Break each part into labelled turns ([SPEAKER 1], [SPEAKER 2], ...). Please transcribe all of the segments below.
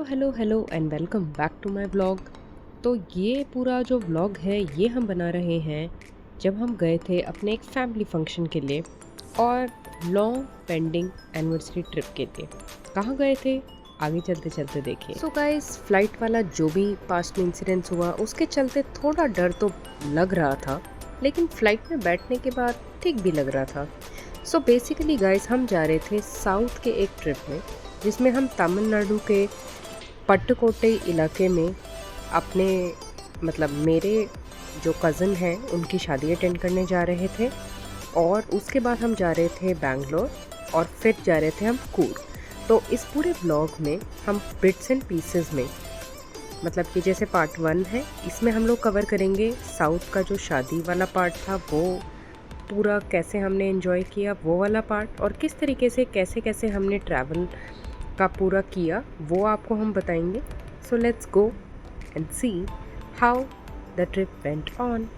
[SPEAKER 1] Hello hello and welcome back to my vlog. तो ये पूरा जो व्लॉग है ये हम बना रहे हैं जब हम गए थे अपने एक फैमिली फंक्शन के लिए और लॉन्ग पेंडिंग एनिवर्सरी ट्रिप के लिए। कहाँ गए थे आगे चलते चलते देखिए। सो गाइस, फ्लाइट वाला जो भी पास्ट में इंसिडेंस हुआ उसके चलते थोड़ा डर तो लग रहा था, लेकिन फ्लाइट में बैठने के बाद ठीक भी लग रहा था। सो बेसिकली गाइस, हम जा रहे थे साउथ के एक ट्रिप में जिसमें हम तमिलनाडु के पट्टुकोट्टई इलाके में अपने मेरे जो कज़न हैं उनकी शादी अटेंड करने जा रहे थे। और उसके बाद हम जा रहे थे बैंगलोर और फिर जा रहे थे हम कूर्ग। तो इस पूरे व्लॉग में हम बिट्स एंड पीसेस में कि जैसे पार्ट 1 है, इसमें हम लोग कवर करेंगे साउथ का जो शादी वाला पार्ट था, वो पूरा कैसे हमने एंजॉय किया वो वाला पार्ट, और किस तरीके से कैसे कैसे हमने ट्रैवल का पूरा किया वो आपको हम बताएंगे। So let's go and see how the trip went on.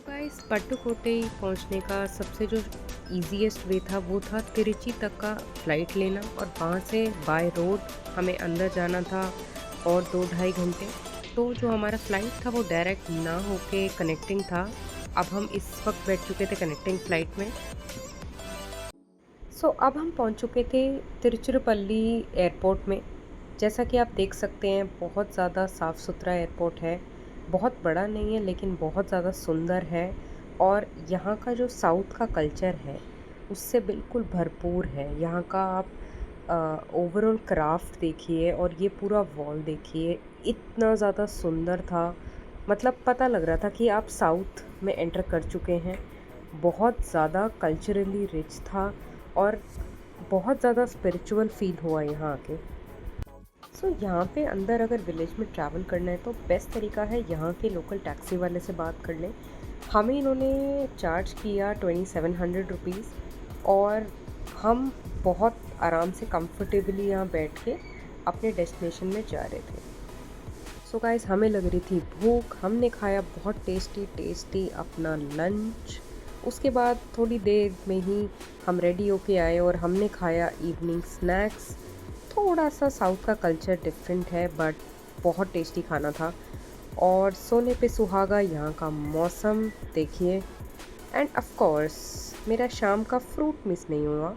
[SPEAKER 1] Guys, Pattukkottai पहुंचने का सबसे जो ईजीएस्ट वे था वो था तिरुचि तक का फ़्लाइट लेना, और वहाँ से बाय रोड हमें अंदर जाना था और 2-2.5 घंटे। तो जो हमारा फ़्लाइट था वो डायरेक्ट ना होके कनेक्टिंग था। अब हम इस वक्त बैठ चुके थे कनेक्टिंग फ़्लाइट में। सो अब हम पहुंच चुके थे तिरुचिरापल्ली एयरपोर्ट में। जैसा कि आप देख सकते हैं, बहुत ज़्यादा साफ़ सुथरा एयरपोर्ट है। बहुत बड़ा नहीं है लेकिन बहुत ज़्यादा सुंदर है, और यहाँ का जो साउथ का कल्चर है उससे बिल्कुल भरपूर है। यहाँ का आप ओवरऑल क्राफ्ट देखिए और ये पूरा वॉल देखिए, इतना ज़्यादा सुंदर था। पता लग रहा था कि आप साउथ में एंटर कर चुके हैं। बहुत ज़्यादा कल्चरली रिच था और बहुत ज़्यादा स्पिरिचुअल फील हुआ यहाँ आके। सो यहाँ पे अंदर अगर विलेज में ट्रैवल करना है तो बेस्ट तरीका है यहाँ के लोकल टैक्सी वाले से बात कर लें। हमें इन्होंने चार्ज किया 2700 रुपीज़, और हम बहुत आराम से कंफर्टेबली यहाँ बैठ के अपने डेस्टिनेशन में जा रहे थे। सो गाइस, हमें लग रही थी भूख। हमने खाया बहुत टेस्टी टेस्टी अपना लंच। उसके बाद थोड़ी देर में ही हम रेडी होके आए और हमने खाया इवनिंग स्नैक्स। थोड़ा सा साउथ का कल्चर डिफरेंट है बट बहुत टेस्टी खाना था। और सोने पे सुहागा, यहाँ का मौसम देखिए, एंड ऑफ कोर्स मेरा शाम का फ्रूट मिस नहीं हुआ।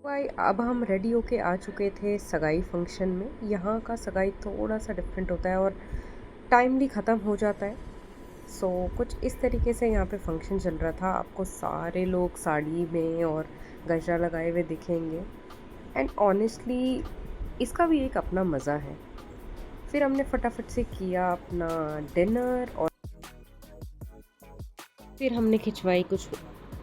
[SPEAKER 1] भाई, अब हम रेडी होके आ चुके थे सगाई फंक्शन में। यहाँ का सगाई थोड़ा सा डिफरेंट होता है और टाइमली ख़त्म हो जाता है। सो कुछ इस तरीके से यहाँ पे फंक्शन चल रहा था। आपको सारे लोग साड़ी में और गजरा लगाए हुए दिखेंगे, एंड ऑनेस्टली इसका भी एक अपना मज़ा है। फिर हमने फटाफट से किया अपना डिनर, और फिर हमने खिंचवाई कुछ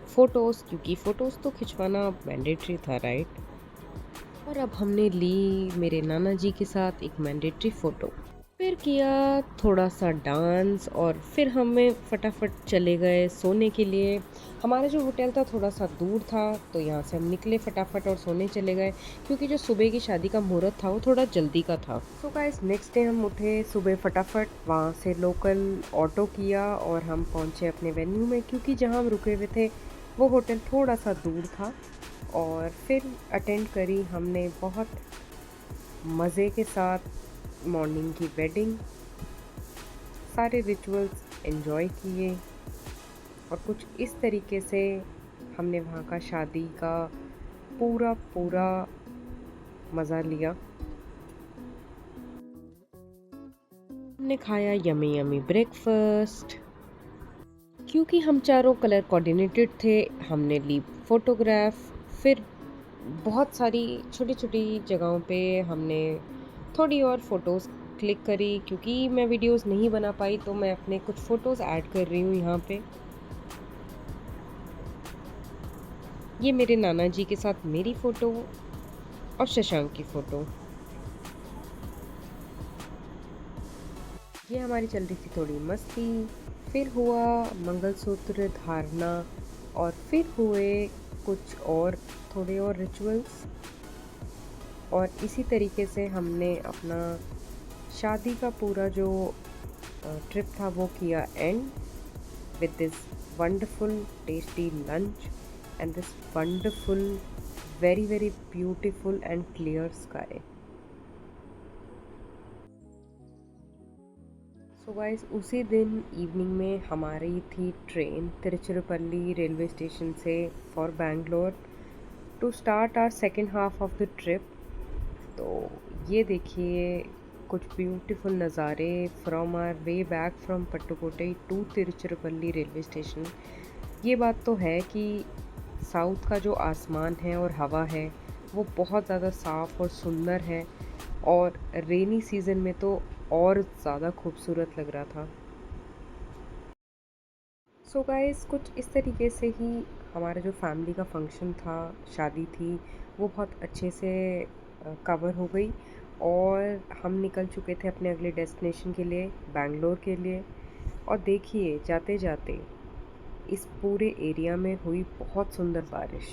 [SPEAKER 1] फ़ोटोज़, क्योंकि फ़ोटोज़ तो खिंचवाना मैंडेटरी था, राइट। और अब हमने ली मेरे नाना जी के साथ एक मैंडेटरी फ़ोटो। फिर किया थोड़ा सा डांस, और फिर हमें फटाफट चले गए सोने के लिए। हमारा जो होटल था थोड़ा सा दूर था, तो यहाँ से हम निकले फटाफट और सोने चले गए, क्योंकि जो सुबह की शादी का मुहूर्त था वो थोड़ा जल्दी का था। सो गाइस, नेक्स्ट डे हम उठे सुबह फटाफट, वहाँ से लोकल ऑटो किया और हम पहुँचे अपने वेन्यू में, क्योंकि जहाँ हम रुके हुए थे वो होटल थोड़ा सा दूर था। और फिर अटेंड करी हमने बहुत मज़े के साथ मॉर्निंग की वेडिंग। सारे रिचुअल्स एंजॉय किए और कुछ इस तरीके से हमने वहाँ का शादी का पूरा पूरा मज़ा लिया। हमने खाया यमी यमी ब्रेकफास्ट। क्योंकि हम चारों कलर कोऑर्डिनेटेड थे, हमने ली फ़ोटोग्राफ। फिर बहुत सारी छोटी छोटी जगहों पे हमने थोड़ी और फ़ोटोज़ क्लिक करी। क्योंकि मैं वीडियोस नहीं बना पाई तो मैं अपने कुछ फ़ोटोज़ ऐड कर रही हूँ यहाँ पे। ये मेरे नाना जी के साथ मेरी फ़ोटो और शशांक की फ़ोटो। ये हमारी चल रही थी थोड़ी मस्ती। फिर हुआ मंगलसूत्र धारणा, और फिर हुए कुछ और थोड़े और रिचुअल्स, और इसी तरीके से हमने अपना शादी का पूरा जो ट्रिप था वो किया and with this wonderful tasty lunch and this wonderful very beautiful and clear sky. So guys, उसी दिन इवनिंग में हमारी थी ट्रेन तिरुचिरापल्ली रेलवे स्टेशन से for Bangalore to start our second half of the trip. तो ये देखिए कुछ ब्यूटीफुल नज़ारे from our way back from Pattukkottai to Tiruchirappalli railway station. ये बात तो है कि साउथ का जो आसमान है और हवा है वो बहुत ज़्यादा साफ़ और सुंदर है, और रेनी सीज़न में तो और ज़्यादा खूबसूरत लग रहा था। सो गाइस, कुछ इस तरीके से ही हमारा जो फैमिली का फंक्शन था, शादी थी, वो बहुत अच्छे से कवर हो गई, और हम निकल चुके थे अपने अगले डेस्टिनेशन के लिए, बैंगलोर के लिए। और देखिए जाते जाते इस पूरे एरिया में हुई बहुत सुंदर बारिश।